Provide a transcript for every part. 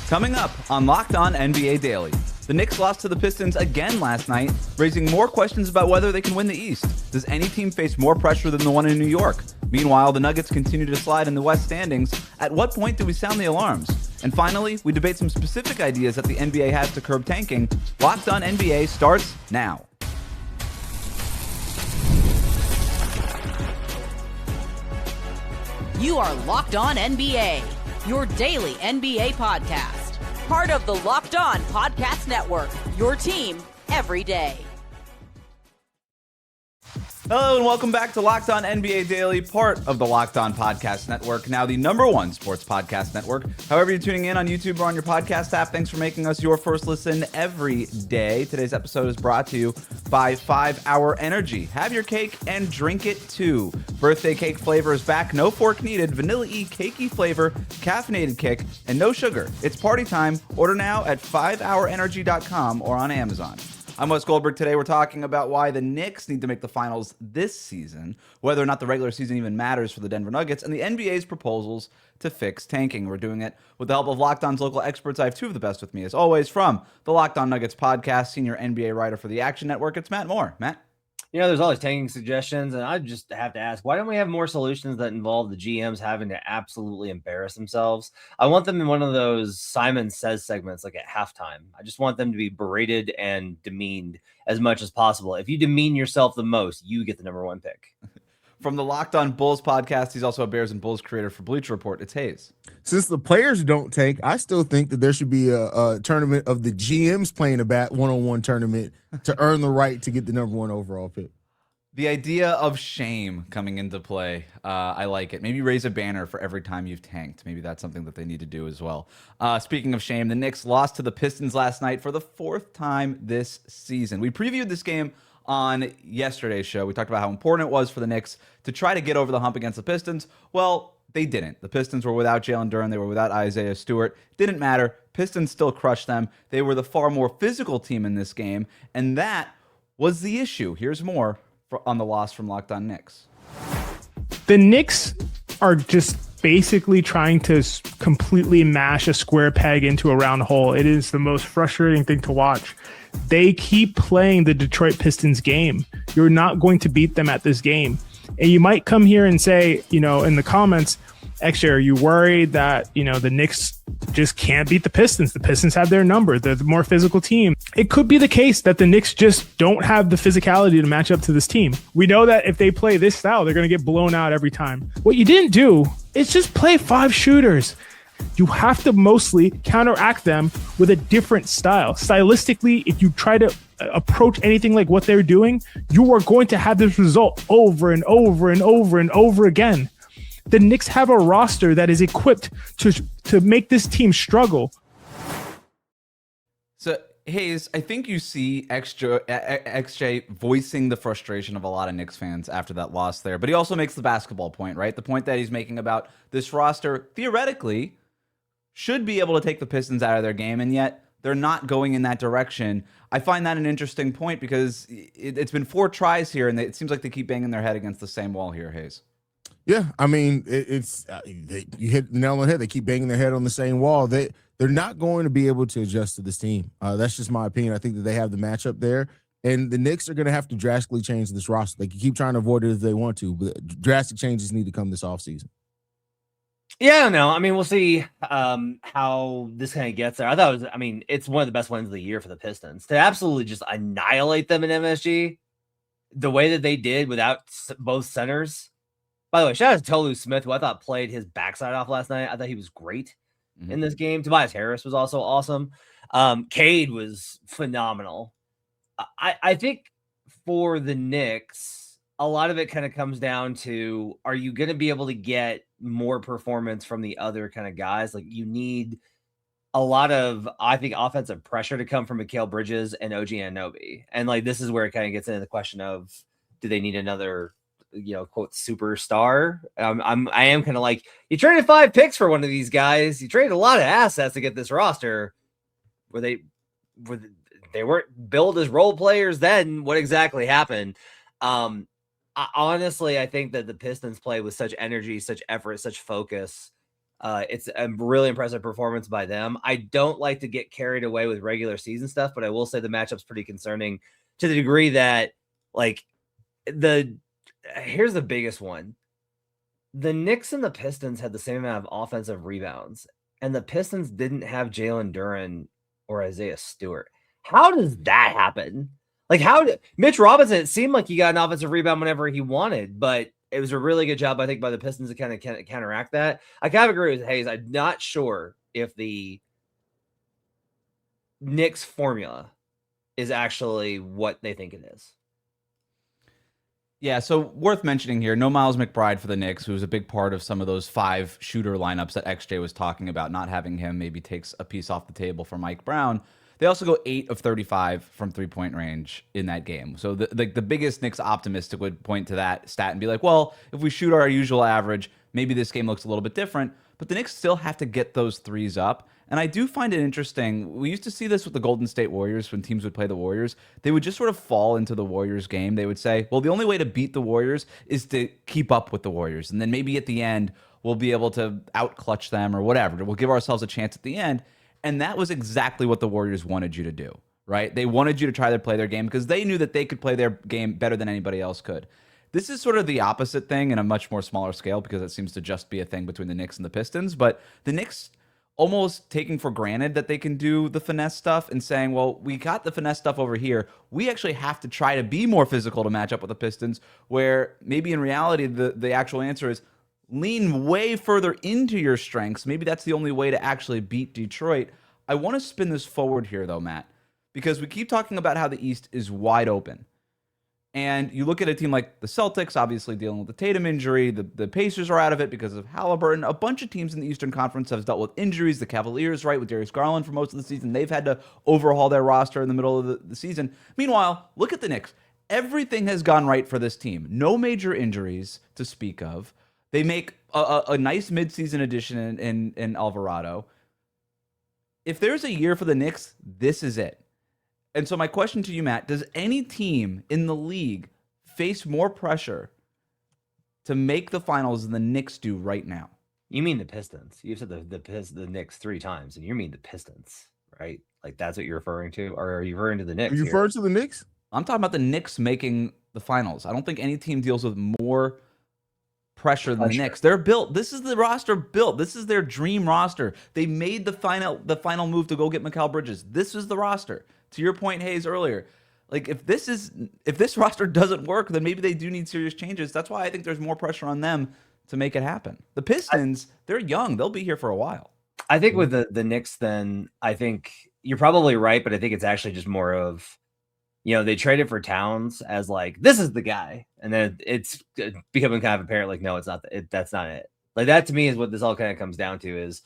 Coming up on Locked On NBA Daily, the Knicks lost to the Pistons again last night, raising more questions about whether they can win the East. Does any team face more pressure than the one in New York? Meanwhile, the Nuggets continue to slide in the West standings. At what point do we sound the alarms? And finally, we debate some specific ideas that the NBA has to curb tanking. Locked On NBA starts now. You are Locked On NBA, your daily NBA podcast. Part of the Locked On Podcast Network, your team every day. Hello and welcome back to Locked On NBA Daily, part of the Locked On Podcast Network, now the #1 sports podcast network. However you're tuning in on YouTube or on your podcast app, thanks for making us your first listen every day. Today's episode is brought to you by 5 Hour Energy. Have your cake and drink it too. Birthday cake flavor is back, no fork needed, vanilla-y, cakey flavor, caffeinated kick, and no sugar. It's party time. Order now at 5hourenergy.com or on Amazon. I'm Wes Goldberg. Today we're talking about why the Knicks need to make the finals this season, whether or not the regular season even matters for the Denver Nuggets, and the NBA's proposals to fix tanking. We're doing it with the help of Locked On's local experts. I have two of the best with me, as always, from the Locked On Nuggets podcast, senior NBA writer for the Action Network. It's Matt Moore. Matt? You know, there's always tanking suggestions, and I just have to ask, why don't we have more solutions that involve the GMs having to absolutely embarrass themselves? I want them in one of those Simon Says segments, like at halftime. I just want them to be berated and demeaned as much as possible. If you demean yourself the most, you get the #1 pick. From the Locked On Bulls podcast, he's also a Bears and Bulls creator for Bleacher Report. It's Haize. Since the players don't tank, I still think that there should be a tournament of the GMs playing a one-on-one tournament to earn the right to get the #1 overall pick. The idea of shame coming into play, I like it. Maybe raise a banner for every time you've tanked. Maybe that's something that they need to do as well. Speaking of shame, the Knicks lost to the Pistons last night for the 4th time this season. We previewed this game on yesterday's show. We talked about how important it was for the Knicks to try to get over the hump against the Pistons. Well, they didn't. The Pistons were without Jalen Duren. They were without Isaiah Stewart. Didn't matter. Pistons still crushed them. They were the far more physical team in this game, and that was the issue. Here's more on the loss from Locked On Knicks. The Knicks are just basically trying to completely mash a square peg into a round hole. It is the most frustrating thing to watch. They keep playing the Detroit Pistons game. You're not going to beat them at this game. And you might come here and say, you know, in the comments, XJ, are you worried that, you know, the Knicks just can't beat the Pistons? The Pistons have their number. They're the more physical team. It could be the case that the Knicks just don't have the physicality to match up to this team. We know that if they play this style, they're going to get blown out every time. What you didn't do is just play 5 shooters. You have to mostly counteract them with a different style. Stylistically, if you try to approach anything like what they're doing, you are going to have this result over and over and over and over again. The Knicks have a roster that is equipped to make this team struggle. So, Haize, I think you see XJ voicing the frustration of a lot of Knicks fans after that loss there, but he also makes the basketball point, right? The point that he's making about this roster, theoretically, should be able to take the Pistons out of their game, and yet they're not going in that direction. I find that an interesting point because it's been 4 tries here, and it seems like they keep banging their head against the same wall here, Haize. Yeah, I mean, you hit the nail on the head. They keep banging their head on the same wall. They're not going to be able to adjust to this team. That's just my opinion. I think that they have the matchup there, and the Knicks are going to have to drastically change this roster. They can keep trying to avoid it if they want to, but drastic changes need to come this offseason. Yeah, I don't know. I mean, we'll see how this kind of gets there. I thought it was, I mean, it's one of the best wins of the year for the Pistons. To absolutely just annihilate them in MSG, the way that they did without both centers. By the way, shout out to Tolu Smith, who I thought played his backside off last night. I thought he was great in this game. Tobias Harris was also awesome. Cade was phenomenal. I think for the Knicks, a lot of it kind of comes down to, are you going to be able to get more performance from the other kind of guys? Like, you need a lot of, I think, offensive pressure to come from Mikal Bridges and OG Anunoby. And like, this is where it kind of gets into the question of, do they need another, you know, quote, superstar? I am kind of like, you traded 5 picks for one of these guys. You traded a lot of assets to get this roster. They weren't billed as role players then. What exactly happened? Honestly, I think that the Pistons play with such energy, such effort, such focus. It's a really impressive performance by them. I don't like to get carried away with regular season stuff, but I will say the matchup's pretty concerning to the degree that, like, here's the biggest one. The Knicks and the Pistons had the same amount of offensive rebounds, and the Pistons didn't have Jalen Duren or Isaiah Stewart. How does that happen? Like, how did Mitch Robinson, it seemed like he got an offensive rebound whenever he wanted, but it was a really good job, I think, by the Pistons to kind of counteract that. I kind of agree with Haize. I'm not sure if the Knicks formula is actually what they think it is. Yeah, so worth mentioning here, no Miles McBride for the Knicks, who was a big part of some of those 5 shooter lineups that XJ was talking about. Not having him maybe takes a piece off the table for Mike Brown. They also go 8 of 35 from three-point range in that game. So the biggest Knicks optimistic would point to that stat and be like, well, if we shoot our usual average, maybe this game looks a little bit different. But the Knicks still have to get those threes up. And I do find it interesting. We used to see this with the Golden State Warriors when teams would play the Warriors. They would just sort of fall into the Warriors game. They would say, well, the only way to beat the Warriors is to keep up with the Warriors. And then maybe at the end, we'll be able to out-clutch them or whatever. We'll give ourselves a chance at the end. And that was exactly what the Warriors wanted you to do, right? They wanted you to try to play their game because they knew that they could play their game better than anybody else could. This is sort of the opposite thing in a much more smaller scale because it seems to just be a thing between the Knicks and the Pistons. But the Knicks almost taking for granted that they can do the finesse stuff and saying, well, we got the finesse stuff over here. We actually have to try to be more physical to match up with the Pistons, where maybe in reality the actual answer is lean way further into your strengths. Maybe that's the only way to actually beat Detroit. I want to spin this forward here, though, Matt, because we keep talking about how the East is wide open. And you look at a team like the Celtics, obviously dealing with the Tatum injury. The Pacers are out of it because of Halliburton. A bunch of teams in the Eastern Conference have dealt with injuries. The Cavaliers, right, with Darius Garland for most of the season. They've had to overhaul their roster in the middle of the season. Meanwhile, look at the Knicks. Everything has gone right for this team. No major injuries to speak of. They make a nice midseason addition in Alvarado. If there's a year for the Knicks, this is it. And so my question to you, Matt, does any team in the league face more pressure to make the finals than the Knicks do right now? You mean the Pistons. You've said the Knicks 3 times, and you mean the Pistons, right? Like, that's what you're referring to? Or are you referring to the Knicks? Are you referring to the Knicks? I'm talking about the Knicks making the finals. I don't think any team deals with more pressure than the Knicks. They're built. This is the roster built. This is their dream roster. They made the final move to go get Mikal Bridges. This is the roster. To your point, Haize, earlier, like if this roster doesn't work, then maybe they do need serious changes. That's why I think there's more pressure on them to make it happen. The Pistons, they're young. They'll be here for a while. I think with the Knicks, then I think you're probably right, but I think it's actually just more of, they traded for Towns as like, this is the guy. And then it's becoming kind of apparent, like, no, it's not. That's not it. Like, that to me is what this all kind of comes down to is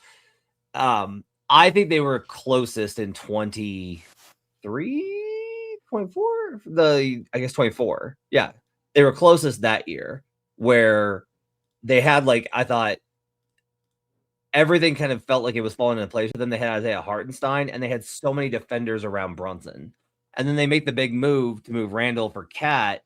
I think they were closest in 23, 24, I guess 24. Yeah. They were closest that year where they had, like, I thought everything kind of felt like it was falling into place for them. They had Isaiah Hartenstein and they had so many defenders around Brunson. And then they make the big move to move Randall for Cat.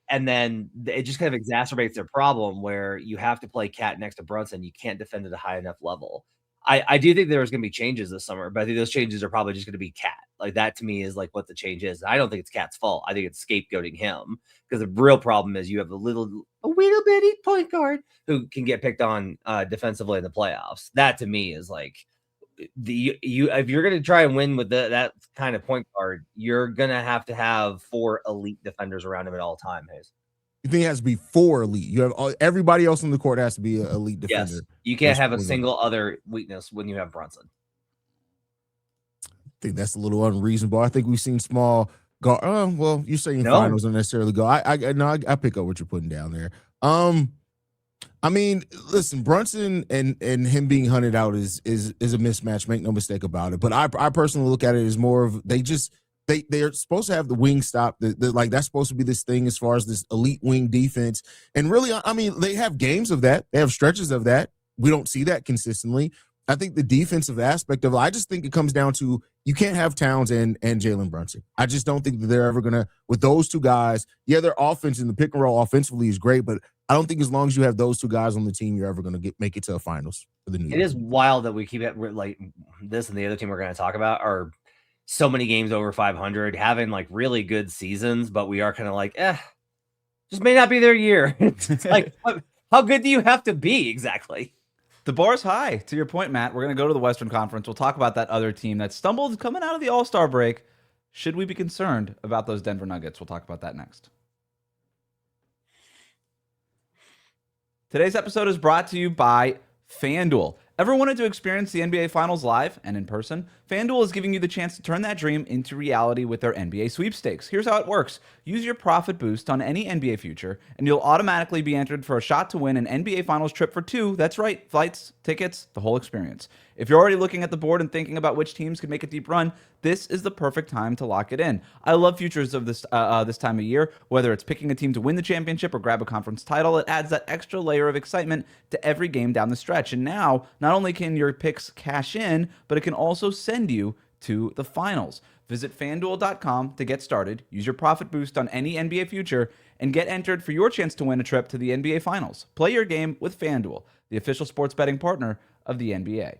And then it just kind of exacerbates their problem where you have to play Cat next to Brunson. You can't defend at a high enough level. I do think there's going to be changes this summer, but I think those changes are probably just going to be Cat. Like, that to me is like what the change is. I don't think it's Cat's fault. I think it's scapegoating him because the real problem is you have a little bitty point guard who can get picked on defensively in the playoffs. That to me is like, if you're going to try and win with that kind of point guard, you're going to have 4 elite defenders around him at all time. Haize. You think it has to be 4 elite? You have everybody else on the court has to be an elite defender. Yes, you can't have a single other weakness when you have Brunson. I think that's a little unreasonable. I think we've seen small guard. Well, you're saying finals don't necessarily go. I pick up what you're putting down there. I mean, listen, Brunson and him being hunted out is a mismatch. Make no mistake about it. But I personally look at it as more of they're supposed to have the wing stop. Like, that's supposed to be this thing as far as this elite wing defense. And really, I mean, they have games of that. They have stretches of that. We don't see that consistently. I think the defensive aspect of it, I just think it comes down to you can't have Towns and Jalen Brunson. I just don't think that they're ever going to, with those two guys, their offense in the pick and roll offensively is great, but I don't think as long as you have those two guys on the team, you're ever going to make it to a finals for the New York. It is wild that we keep it like this, and the other team we're going to talk about are so many games over 500, having like really good seasons, but we are kind of like, just may not be their year. It's like, how good do you have to be exactly? The bar's high. To your point, Matt, we're going to go to the Western Conference. We'll talk about that other team that stumbled coming out of the All-Star break. Should we be concerned about those Denver Nuggets? We'll talk about that next. Today's episode is brought to you by FanDuel. Ever wanted to experience the NBA Finals live and in person? FanDuel is giving you the chance to turn that dream into reality with their NBA sweepstakes. Here's how it works. Use your profit boost on any NBA future, and you'll automatically be entered for a shot to win an NBA Finals trip for two. That's right, flights, tickets, the whole experience. If you're already looking at the board and thinking about which teams could make a deep run, this is the perfect time to lock it in. I love futures of this time of year. Whether it's picking a team to win the championship or grab a conference title, it adds that extra layer of excitement to every game down the stretch. And now, not only can your picks cash in, but it can also send you to the finals. Visit FanDuel.com to get started. Use your profit boost on any NBA future and get entered for your chance to win a trip to the NBA Finals. Play your game with FanDuel, the official sports betting partner of the NBA.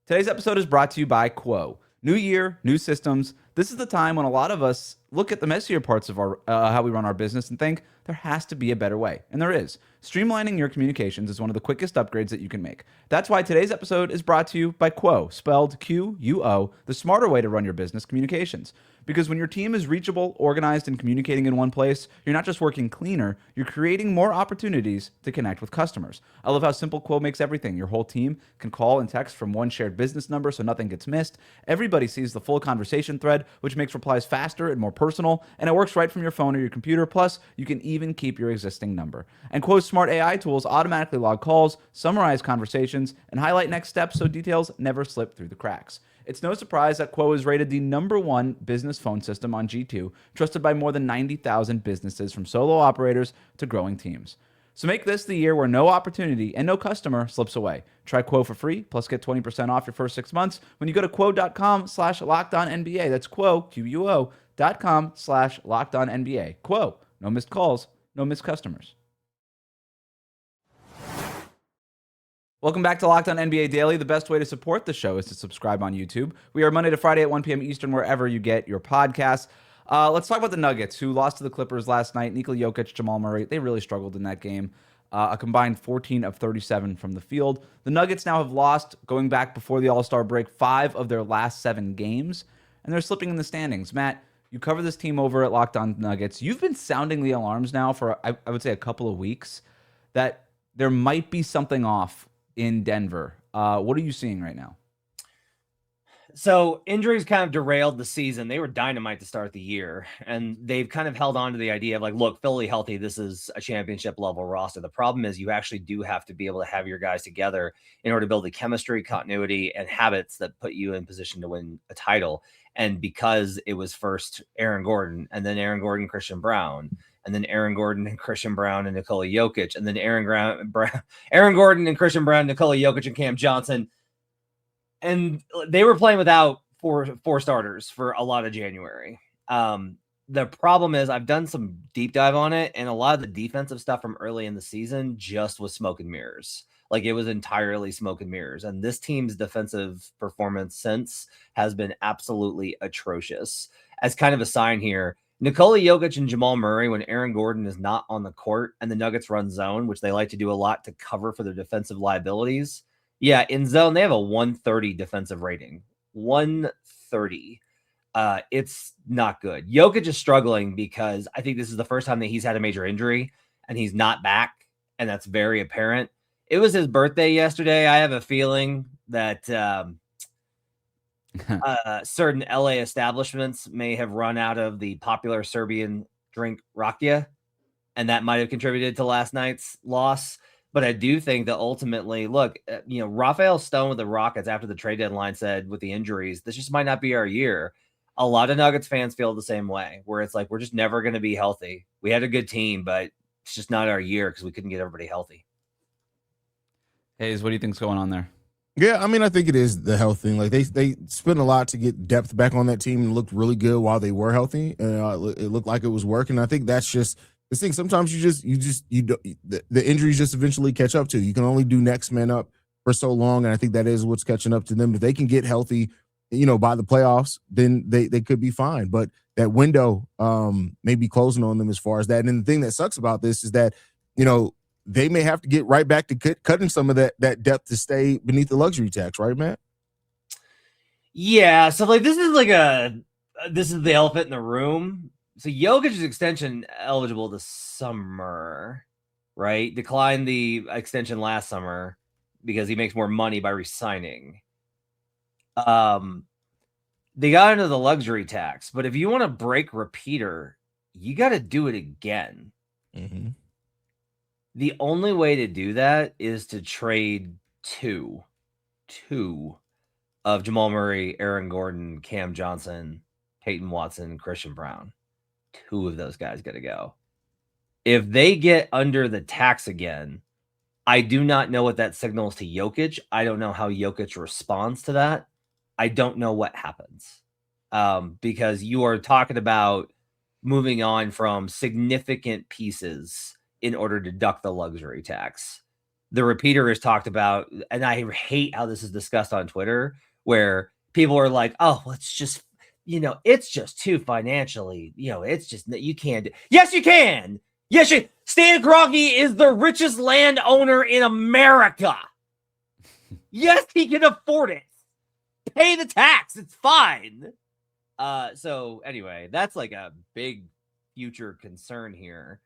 Today's episode is brought to you by Quo. New year, new systems. This is the time when a lot of us look at the messier parts of our how we run our business and think there has to be a better way. And there is. Streamlining your communications is one of the quickest upgrades that you can make. That's why today's episode is brought to you by Quo, spelled Q-U-O, the smarter way to run your business communications. Because when your team is reachable, organized, and communicating in one place, you're not just working cleaner, you're creating more opportunities to connect with customers. I love how simple Quo makes everything. Your whole team can call and text from one shared business number so nothing gets missed. Everybody sees the full conversation thread, which makes replies faster and more personal, and it works right from your phone or your computer. Plus, you can even keep your existing number. And Quo's smart AI tools automatically log calls, summarize conversations, and highlight next steps so details never slip through the cracks. It's no surprise that Quo is rated the #1 business phone system on G2, trusted by more than 90,000 businesses from solo operators to growing teams. So make this the year where no opportunity and no customer slips away. Try Quo for free, plus get 20% off your first 6 months when you go to quo.com/LockedOnNBA. That's Quo, QUO.com/LockedOnNBA. Quo, no missed calls, no missed customers. Welcome back to Locked On NBA Daily. The best way to support the show is to subscribe on YouTube. We are Monday to Friday at 1 p.m. Eastern, wherever you get your podcasts. Let's talk about the Nuggets, who lost to the Clippers last night. Nikola Jokic, Jamal Murray, they really struggled in that game. A combined 14 of 37 from the field. The Nuggets now have lost, going back before the All-Star break, 5 of their last 7 games, and they're slipping in the standings. Matt, you cover this team over at Locked On Nuggets. You've been sounding the alarms now for, I would say, a couple of weeks that there might be something off in Denver. What are you seeing right now? So injuries kind of derailed the season. They were dynamite to start the year, and they've kind of held on to the idea of like, look, fully healthy, this is a championship level roster. The problem is you actually do have to be able to have your guys together in order to build the chemistry, continuity, and habits that put you in position to win a title. And because it was first Aaron Gordon, and then Aaron Gordon, Christian Brown, and then Aaron Gordon and Christian Brown and Nikola Jokic, and then Aaron Gordon and Christian Brown, Nikola Jokic and Cam Johnson. And they were playing without four starters for a lot of January. The problem is I've done some deep dive on it, and a lot of the defensive stuff from early in the season just was smoke and mirrors. Like it was entirely smoke and mirrors. And this team's defensive performance since has been absolutely atrocious. As kind of a sign here, Nikola Jokic and Jamal Murray, when Aaron Gordon is not on the court and the Nuggets run zone, which they like to do a lot to cover for their defensive liabilities. Yeah, in zone, they have a 130 defensive rating. 130. It's not good. Jokic is struggling because I think this is the first time that he's had a major injury and he's not back, and that's very apparent. It was his birthday yesterday. I have a feeling that certain LA establishments may have run out of the popular Serbian drink rakia, and that might have contributed to last night's loss. But I do think that ultimately, look, Rafael Stone with the Rockets after the trade deadline said with the injuries, this just might not be our year. A lot of Nuggets fans feel the same way, where it's like, we're just never going to be healthy. We had a good team, but it's just not our year because we couldn't get everybody healthy. Haize, what do you think's going on there? Yeah, I mean, I think it is the health thing. Like they spent a lot to get depth back on that team and looked really good while they were healthy. It looked like it was working. I think that's just this thing. Sometimes the injuries just eventually catch up to you. You can only do next man up for so long, and I think that is what's catching up to them. If they can get healthy, by the playoffs, then they could be fine. But that window may be closing on them as far as that. And the thing that sucks about this is that they may have to get right back to cutting some of that depth to stay beneath the luxury tax, right, Matt? Yeah, so this is the elephant in the room. So Jokic's extension eligible this summer, right? Declined the extension last summer because he makes more money by resigning. They got into the luxury tax, but if you want to break repeater, you got to do it again. Mm-hmm. The only way to do that is to trade two of Jamal Murray, Aaron Gordon, Cam Johnson, Peyton Watson, Christian Brown. 2 of those guys got to go. If they get under the tax again, I do not know what that signals to Jokic. I don't know how Jokic responds to that. I don't know what happens because you are talking about moving on from significant pieces in order to deduct the luxury tax. The repeater is talked about, and I hate how this is discussed on Twitter, where people are like, oh, let's just, it's just too financially, it's just, you can't. Yes, you can. Yes, Stan Kroenke is the richest landowner in America. Yes, he can afford it. Pay the tax. It's fine. So anyway, that's a big future concern here.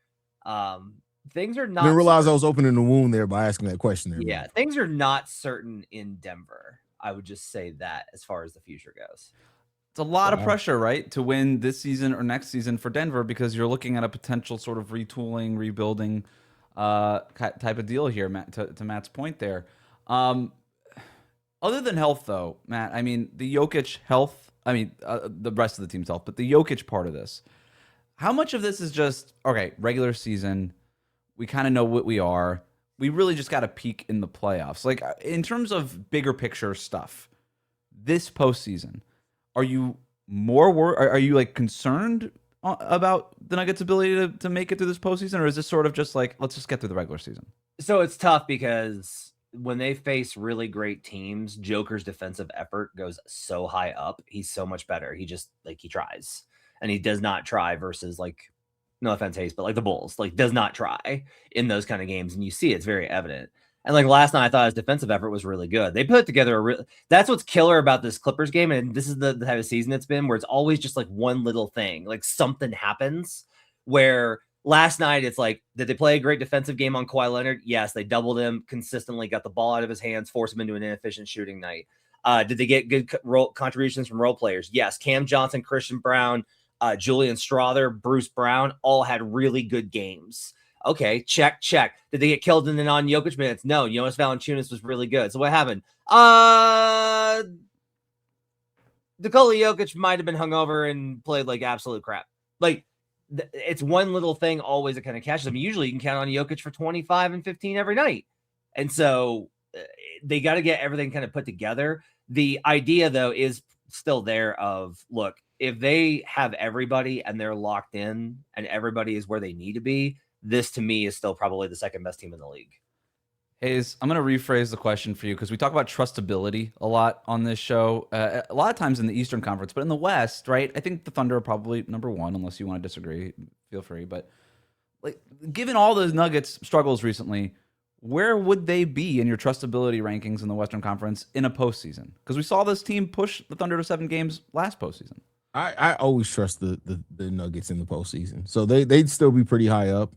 Things are not. I didn't realize I was opening the wound there by asking that question there. Yeah, man. things are not certain in Denver. I would just say that as far as the future goes. It's a lot of pressure, right, to win this season or next season for Denver because you're looking at a potential sort of retooling, rebuilding type of deal here, Matt, to Matt's point there. Other than health, though, Matt, I mean, the Jokic health, the rest of the team's health, but the Jokic part of this, how much of this is just, okay, regular season, we kind of know what we are. We really just got to peak in the playoffs. In terms of bigger picture stuff, this postseason, are you more are you concerned about the Nuggets' ability to make it through this postseason, or is this sort of just let's just get through the regular season? So it's tough because when they face really great teams, Joker's defensive effort goes so high up. He's so much better. He just he tries, and he does not try versus no offense, Haize, but the Bulls does not try in those kind of games, and you see it's very evident. And last night, I thought his defensive effort was really good. They put together that's what's killer about this Clippers game, and this is the type of season it's been, where it's always just one little thing, something happens. Where last night it's did they play a great defensive game on Kawhi Leonard? Yes, they doubled him consistently, got the ball out of his hands, forced him into an inefficient shooting night. Did they get good contributions from role players? Yes, Cam Johnson, Christian Brown, Julian Strother, Bruce Brown all had really good games. Okay, check. Did they get killed in the non-Jokic minutes? No, Jonas Valanciunas was really good. So what happened? Nikola Jokic might have been hungover and played absolute crap. It's one little thing always that kind of catches them. Usually you can count on Jokic for 25 and 15 every night. And so they got to get everything kind of put together. The idea, though, is still there of, look, if they have everybody and they're locked in and everybody is where they need to be, this to me is still probably the second best team in the league. Haize, I'm going to rephrase the question for you because we talk about trustability a lot on this show. A lot of times in the Eastern Conference, but in the West, right? I think the Thunder are probably number one, unless you want to disagree. Feel free. But given all the Nuggets struggles recently, where would they be in your trustability rankings in the Western Conference in a postseason? Because we saw this team push the Thunder to 7 games last postseason. I always trust the Nuggets in the postseason, so they'd still be pretty high up.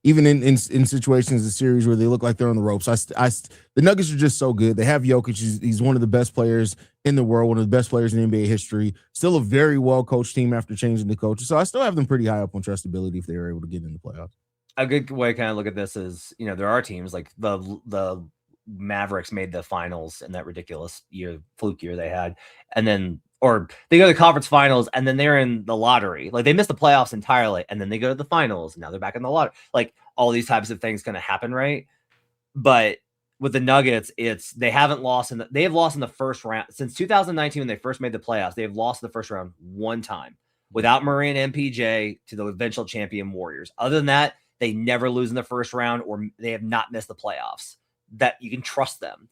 Even in situations in series where they look like they're on the ropes, the Nuggets are just so good. They have Jokic; he's one of the best players in the world, one of the best players in NBA history. Still a very well coached team after changing the coaches, so I still have them pretty high up on trustability if they were able to get in the playoffs. A good way to kind of look at this is, there are teams like the Mavericks made the finals in that ridiculous fluke year they had, and then. Or they go to the conference finals and then they're in the lottery. They missed the playoffs entirely and then they go to the finals. And now they're back in the lottery. All these types of things kind of happen, right? But with the Nuggets, they have lost in the first round since 2019 when they first made the playoffs. They have lost the first round one time. without Murray and MPJ to the eventual champion Warriors. Other than that, they never lose in the first round or they have not missed the playoffs. That you can trust them.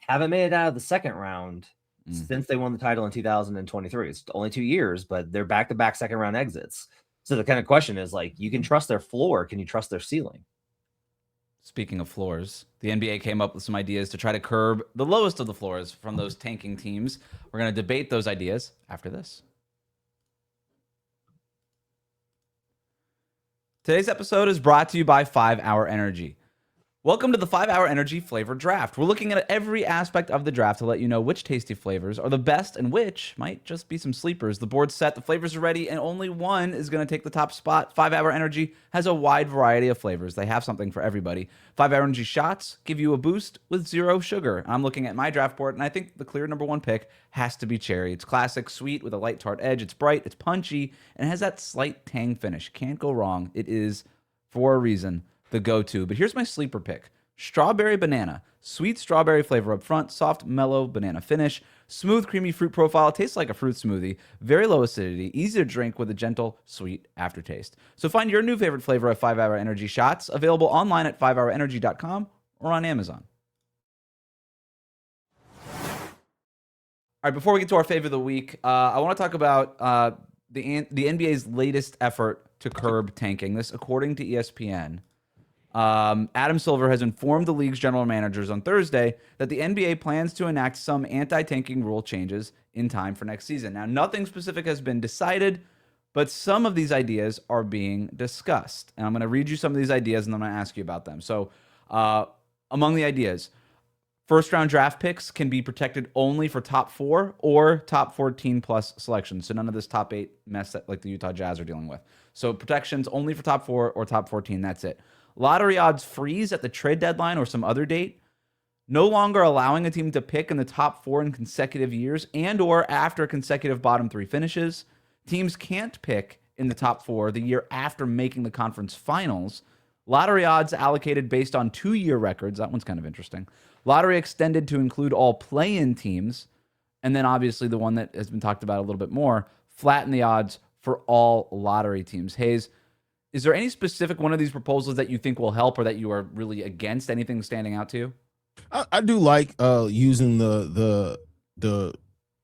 Haven't made it out of the second round since they won the title in 2023. It's only 2 years, but they're back-to-back second round exits. So the kind of question is like, you can trust their floor. Can you trust their ceiling? Speaking of floors, the NBA came up with some ideas to try to curb the lowest of the floors from those tanking teams. We're going to debate those ideas after this. Today's episode is brought to you by 5 Hour Energy. Welcome to the 5 Hour Energy Flavor Draft. We're looking at every aspect of the draft to let you know which tasty flavors are the best and which might just be some sleepers. The board's set, the flavors are ready, and only one is going to take the top spot. 5 Hour Energy has a wide variety of flavors. They have something for everybody. 5 Hour Energy shots give you a boost with 0 sugar. I'm looking at my draft board, and I think the clear number 1 pick has to be cherry. It's classic, sweet, with a light tart edge. It's bright, it's punchy, and it has that slight tang finish. Can't go wrong. It is, for a reason, the go-to. But here's my sleeper pick. Strawberry banana. Sweet strawberry flavor up front, soft, mellow banana finish, smooth, creamy fruit profile. Tastes like a fruit smoothie. Very low acidity, easy to drink with a gentle, sweet aftertaste. So find your new favorite flavor of 5 Hour Energy shots, available online at 5hourenergy.com or on Amazon. All right, before we get to our favorite of the week, I want to talk about the NBA's latest effort to curb tanking. This, according to ESPN. Adam Silver has informed the league's general managers on Thursday that the NBA plans to enact some anti-tanking rule changes in time for next season. Now, nothing specific has been decided, but some of these ideas are being discussed. And I'm going to read you some of these ideas, and then I'm going to ask you about them. So, among the ideas, first-round draft picks can be protected only for top 4 or top 14-plus selections. So none of this top 8 mess that like the Utah Jazz are dealing with. So protections only for top 4 or top 14. That's it. Lottery odds freeze at the trade deadline or some other date. No longer allowing a team to pick in the top 4 in consecutive years and or after consecutive bottom 3 finishes. Teams can't pick in the top 4 the year after making the conference finals. Lottery odds allocated based on 2-year records. That one's kind of interesting. Lottery extended to include all play-in teams. And then obviously the one that has been talked about a little bit more, flatten the odds for all lottery teams. Hayes, is there any specific one of these proposals that you think will help or that you are really against? Anything standing out to you? I do like using the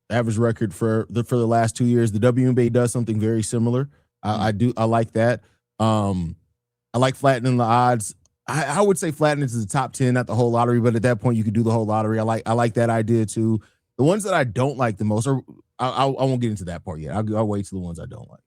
average record for the last 2 years. The WNBA does something very similar. I like that. I like flattening the odds. I would say flatten it to the top 10, not the whole lottery, but at that point you could do the whole lottery. I like that idea too. The ones that I don't like the most, or I won't get into that part yet. I'll wait to the ones I don't like.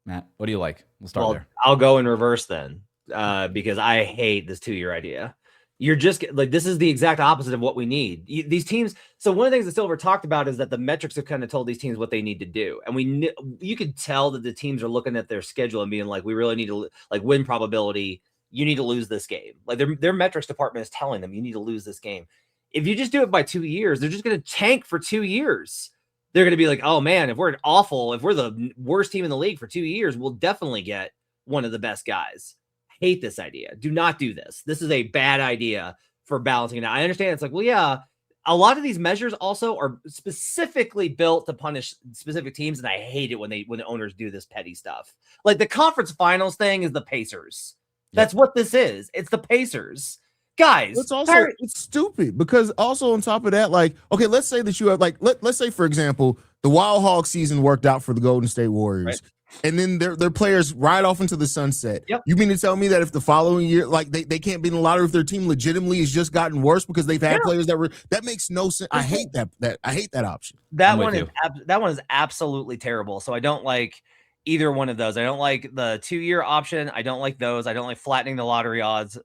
Matt, what do you like? We'll start there. I'll go in reverse then, because I hate this 2-year idea. You're just like, this is the exact opposite of what we need. These teams. So one of the things that Silver talked about is that the metrics have kind of told these teams what they need to do. And you could tell that the teams are looking at their schedule and being like, we really need to like win probability. You need to lose this game. Like their metrics department is telling them you need to lose this game. If you just do it by 2 years, they're just going to tank for 2 years. They're going to be like, oh man, if we're the worst team in the league for 2 years, we'll definitely get one of the best guys. Hate this idea. Do not do this. This is a bad idea for balancing it out. I understand it's like, well, yeah, a lot of these measures also are specifically built to punish specific teams. And I hate it when the owners do this petty stuff. Like the conference finals thing is the Pacers. That's what this is. It's the Pacers. Guys, it's also it's stupid because also on top of that, like, okay, let's say that you have like let's say for example the Wild Hog season worked out for the Golden State Warriors, right? And then their players ride off into the sunset. Yep. You mean to tell me that if the following year, like they can't be in the lottery if their team legitimately has just gotten worse because they've had players that makes no sense. I hate that I hate that option. That one is absolutely terrible. So I don't like either one of those. I don't like the 2-year option. I don't like those. I don't like flattening the lottery odds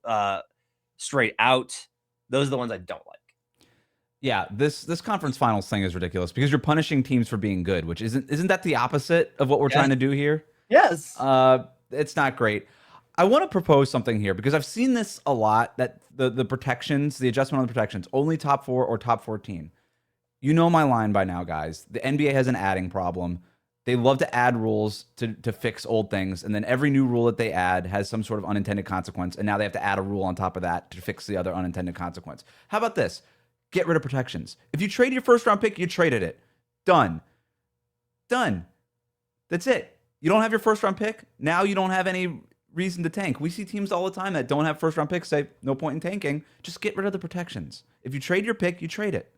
straight out. Those are the ones I don't like. Yeah, this conference finals thing is ridiculous because you're punishing teams for being good, which isn't that the opposite of what we're trying to do here? Yes. It's not great. I want to propose something here because I've seen this a lot, that the protections, the adjustment on the protections, only top 4 or top 14. You know my line by now, guys. The NBA has an adding problem. They love to add rules to fix old things, and then every new rule that they add has some sort of unintended consequence, and now they have to add a rule on top of that to fix the other unintended consequence. How about this? Get rid of protections. If you trade your first-round pick, you traded it. Done. That's it. You don't have your first round pick. Now you don't have any reason to tank. We see teams all the time that don't have first round picks say, no point in tanking. Just get rid of the protections. If you trade your pick, you trade it.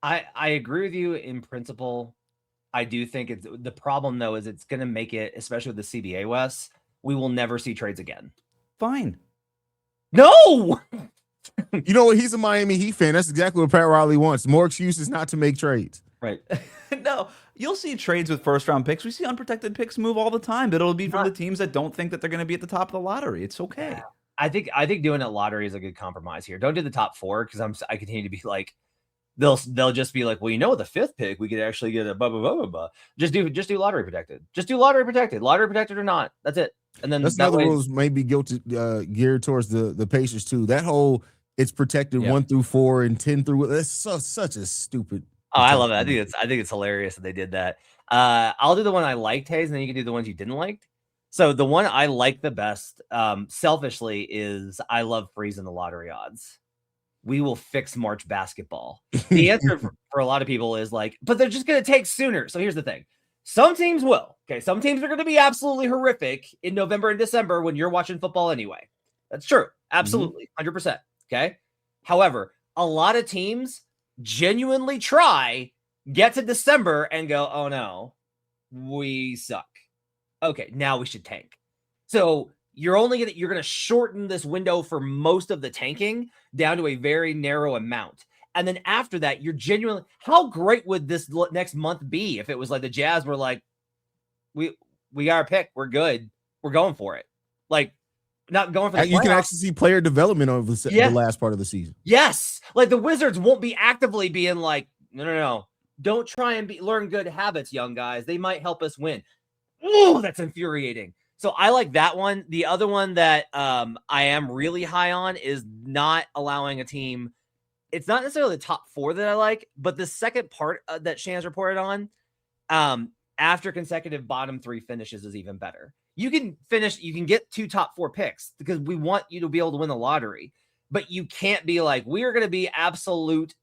I agree with you in principle. I do think it's the problem though is it's going to make it, especially with the CBA, Wes, we will never see trades again. Fine. No. You know what? He's a Miami Heat fan. That's exactly what Pat Riley wants. More excuses not to make trades. Right. No, you'll see trades with first round picks. We see unprotected picks move all the time, but it'll be from the teams that don't think that they're going to be at the top of the lottery. It's okay. Yeah. I think doing a lottery is a good compromise here. Don't do the top 4 because I continue to be like, they'll just be like, well, you know, the 5th pick we could actually get a blah blah blah blah blah. Just do lottery protected. Just do lottery protected or not. That's it. And then that's another rules may be geared towards the Pacers too. That whole it's protected 1 through 4 and 10 through. That's such a stupid. Oh, I love it. I think it's hilarious that they did that. I'll do the one I liked, Haize, and then you can do the ones you didn't like. So the one I like the best, selfishly, is I love freezing the lottery odds. We will fix March basketball. The answer for a lot of people is like, but they're just going to take sooner. So here's the thing. Some teams will. Okay. Some teams are going to be absolutely horrific in November and December when you're watching football anyway. That's true. Absolutely. 100%. Okay. However, a lot of teams genuinely try, get to December and go, oh no, we suck. Okay. Now we should tank. So you're going to shorten this window for most of the tanking down to a very narrow amount. And then after that, you're genuinely, how great would this next month be if it was like the Jazz were like, we got our pick. We're good. We're going for it. Like, not going for the You can actually see player development over the last part of the season. Yes. Like the Wizards won't be actively being like, no. Don't try and learn good habits, young guys. They might help us win. Oh, that's infuriating. So I like that one. The other one that I am really high on is not allowing a team. It's not necessarily the top 4 that I like, but the second part that Shan's reported on, after consecutive bottom 3 finishes is even better. You can get 2 top 4 picks because we want you to be able to win the lottery, but you can't be like, we are going to be absolute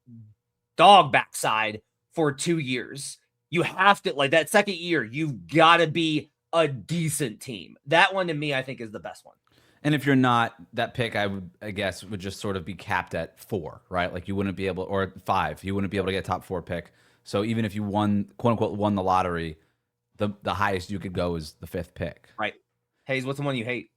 dog backside for 2 years. You have to, like that second year, you've got to be a decent team. That one to me, I think is the best one. And if you're not, that pick, I guess would just sort of be capped at 4, right? Like you wouldn't be able, or 5, you wouldn't be able to get a top 4 pick. So even if you won, quote unquote, won the lottery, the highest you could go is the 5th pick. Right. Haize, what's the one you hate?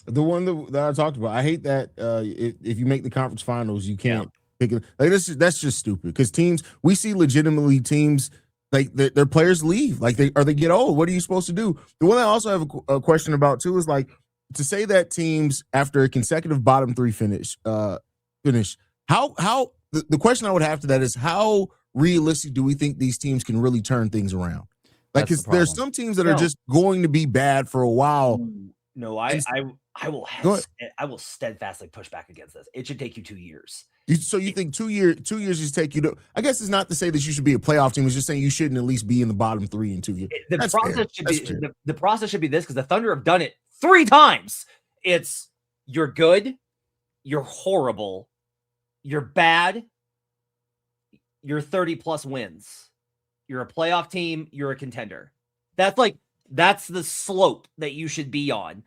The one that I talked about. I hate that if you make the conference finals, you can't pick it. Like that's just stupid because teams, we see legitimately teams like their players leave, like they get old. What are you supposed to do? The one I also have a question about too is like to say that teams after a consecutive bottom 3 finish, how the question I would have to that is how realistic do we think these teams can really turn things around? Like, because there's some teams that are just going to be bad for a while. No, I will steadfastly push back against this. It should take you 2 years. So you think 2 years just take you to? I guess it's not to say that you should be a playoff team. It's just saying you shouldn't at least be in the bottom 3 in 2 years. The process should be this because the Thunder have done it 3 times. It's you're good, you're horrible, you're bad, you're 30 plus wins. You're a playoff team. You're a contender. That's the slope that you should be on.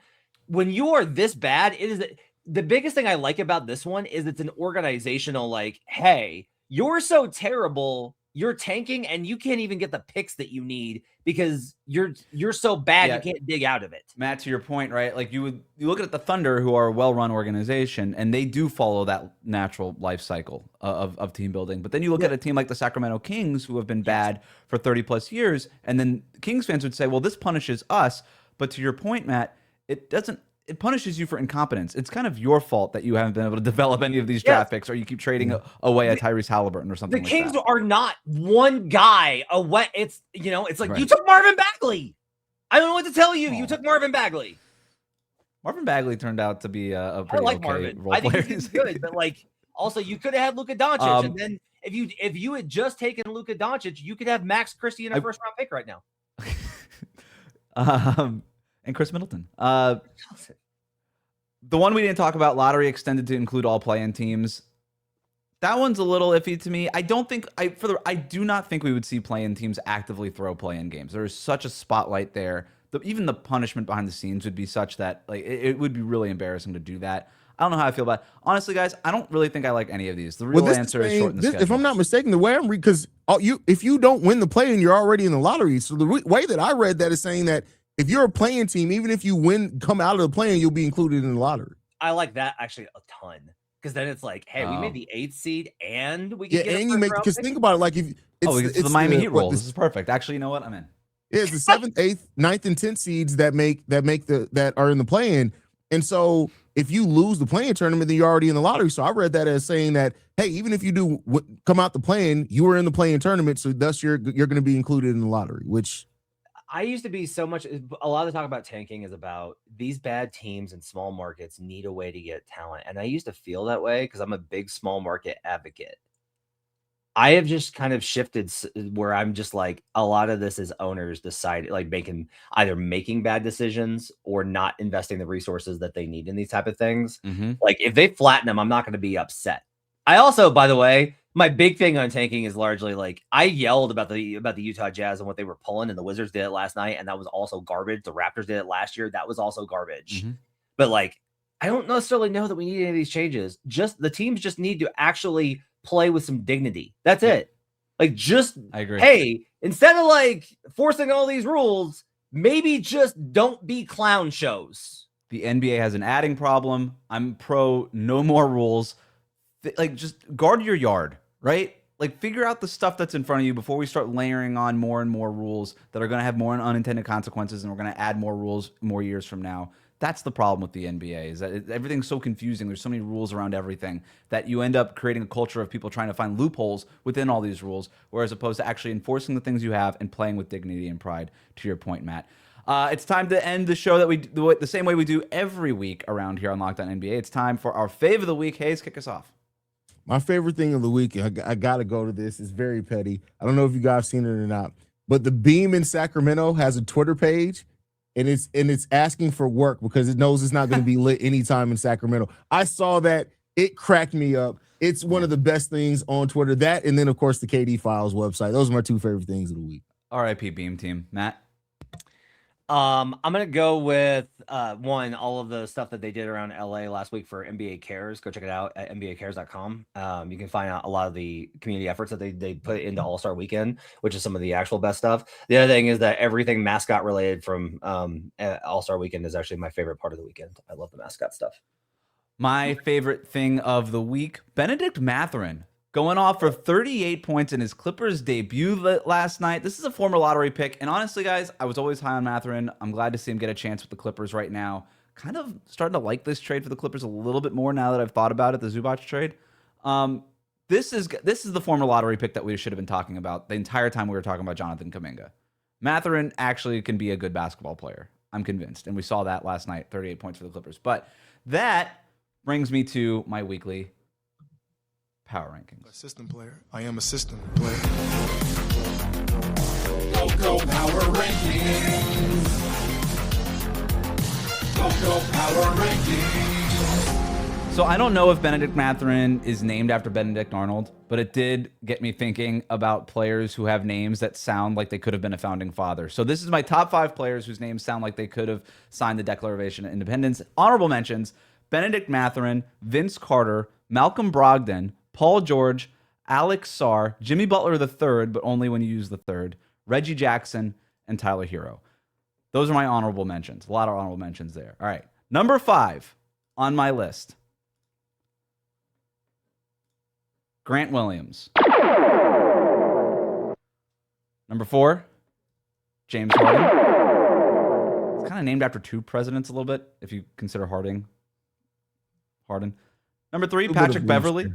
When you are this bad, it is the biggest thing I like about this one is it's an organizational like, hey, you're so terrible, you're tanking, and you can't even get the picks that you need because you're so bad you can't dig out of it. Matt, to your point, right? Like you look at the Thunder, who are a well-run organization, and they do follow that natural life cycle of team building. But then you look at a team like the Sacramento Kings, who have been bad for 30 plus years, and then Kings fans would say, well, this punishes us. But to your point, Matt, it doesn't. It punishes you for incompetence. It's kind of your fault that you haven't been able to develop any of these draft picks, or you keep trading away at Tyrese Halliburton or something. The like Kings that. are not one guy away. It's it's like you took Marvin Bagley. I don't know what to tell you. You took Marvin Bagley. Marvin Bagley turned out to be a pretty okay Marvin. role I player. think he's good, but like also you could have had Luka Doncic, and then if you had just taken Luka Doncic, you could have Max Christie in a first round pick right now. And Chris Middleton. The one we didn't talk about, lottery extended to include all play-in teams. That one's a little iffy to me. I do not think we would see play-in teams actively throw play-in games. There is such a spotlight there. Even the punishment behind the scenes would be such that like it would be really embarrassing to do that. I don't know how I feel about it. Honestly, guys, I don't really think I like any of these. The real answer is shorten the schedule. If I'm not mistaken, the way I'm because if you don't win the play-in, you're already in the lottery. So the way that I read that is saying that if you're a play-in team, even if you come out of the play-in, you'll be included in the lottery. I like that actually a ton. Because then it's like, hey, we made the 8th seed, and we can get and you make because think about it, like if it's the Miami Heat rule. This is perfect. Actually, you know what? I'm in. Yeah, it's the 7th, 8th, 9th, and 10th seeds that are in the play-in, and so if you lose the play-in tournament, then you're already in the lottery. So I read that as saying that hey, even if you do come out the play-in, you were in the play-in tournament, so thus you're going to be included in the lottery, which. I used to be a lot of the talk about tanking is about these bad teams in small markets need a way to get talent. And I used to feel that way because I'm a big small market advocate. I have just kind of shifted where I'm just like, a lot of this is owners decide like making bad decisions or not investing the resources that they need in these type of things. Mm-hmm. Like if they flatten them, I'm not going to be upset. I also, by the way, my big thing on tanking is largely like I yelled about the Utah Jazz and what they were pulling, and the Wizards did it last night, and that was also garbage. The Raptors did it last year, that was also garbage. Mm-hmm. But like, I don't necessarily know that we need any of these changes. Just the teams just need to actually play with some dignity. That's it. Like, I agree. Hey, instead of like forcing all these rules, maybe just don't be clown shows. The NBA has an adding problem. I'm pro no more rules. Like, just guard your yard. Right? Like, figure out the stuff that's in front of you before we start layering on more and more rules that are going to have more unintended consequences, and we're going to add more rules more years from now. That's the problem with the NBA, is that everything's so confusing. There's so many rules around everything that you end up creating a culture of people trying to find loopholes within all these rules, whereas opposed to actually enforcing the things you have and playing with dignity and pride, to your point, Matt. It's time to end the show that we do the same way we do every week around here on Locked On NBA. It's time for our fave of the week. Haize, kick us off. My favorite thing of the week, I got to go to this. It's very petty. I don't know if you guys seen it or not, but the Beam in Sacramento has a Twitter page, and it's asking for work because it knows it's not going to be lit anytime in Sacramento. I saw that. It cracked me up. It's one of the best things on Twitter. That, and then, of course, the KD Files website. Those are my two favorite things of the week. R.I.P. Beam team. Matt? I'm gonna go with all of the stuff that they did around LA last week for NBA Cares. Go check it out at NBAcares.com. You can find out a lot of the community efforts that they put into All-Star Weekend, which is some of the actual best stuff. The other thing is that everything mascot related from All-Star Weekend is actually my favorite part of the weekend. I love the mascot stuff. My favorite thing of the week, Benedict Mathurin going off for 38 points in his Clippers debut last night. This is a former lottery pick. And honestly, guys, I was always high on Mathurin. I'm glad to see him get a chance with the Clippers right now. Kind of starting to like this trade for the Clippers a little bit more now that I've thought about it, the Zubac trade. This is the former lottery pick that we should have been talking about the entire time we were talking about Jonathan Kuminga. Mathurin actually can be a good basketball player. I'm convinced. And we saw that last night, 38 points for the Clippers. But that brings me to my weekly power rankings. A system player. I am a system player. Go power rankings. Go power rankings. So I don't know if Benedict Mathurin is named after Benedict Arnold, but it did get me thinking about players who have names that sound like they could have been a founding father. So this is my top 5 players whose names sound like they could have signed the Declaration of Independence. Honorable mentions: Benedict Mathurin, Vince Carter, Malcolm Brogdon, Paul George, Alex Sarr, Jimmy Butler III, but only when you use the third, Reggie Jackson, and Tyler Hero. Those are my honorable mentions. A lot of honorable mentions there. All right. Number 5 on my list, Grant Williams. Number 4, James Harden. It's kind of named after 2 presidents a little bit, if you consider Harden. Number 3, Patrick Beverley.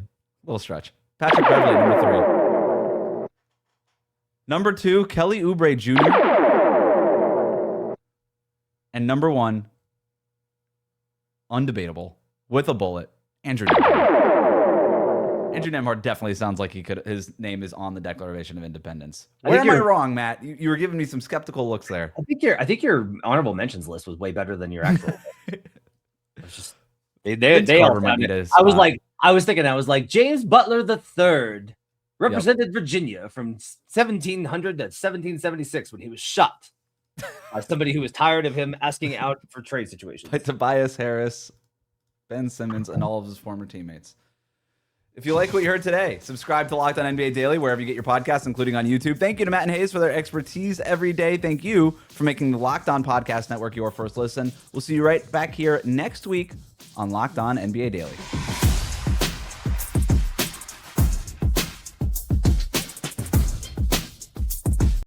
Little stretch. Patrick Beverley, number 3. Number 2, Kelly Oubre Jr. And number 1, undebatable, with a bullet, Andrew Nembhard. Andrew Nembhard definitely sounds like his name is on the Declaration of Independence. Where am I wrong, Matt? You were giving me some skeptical looks there. I think your honorable mentions list was way better than your actual. It's just they all sounded, I was like, I was thinking, I was like, James Butler III represented Virginia from 1700 to 1776 when he was shot by somebody who was tired of him asking out for trade situations. By Tobias Harris, Ben Simmons, and all of his former teammates. If you like what you heard today, subscribe to Locked On NBA Daily wherever you get your podcasts, including on YouTube. Thank you to Matt and Haize for their expertise every day. Thank you for making the Locked On Podcast Network your first listen. We'll see you right back here next week on Locked On NBA Daily.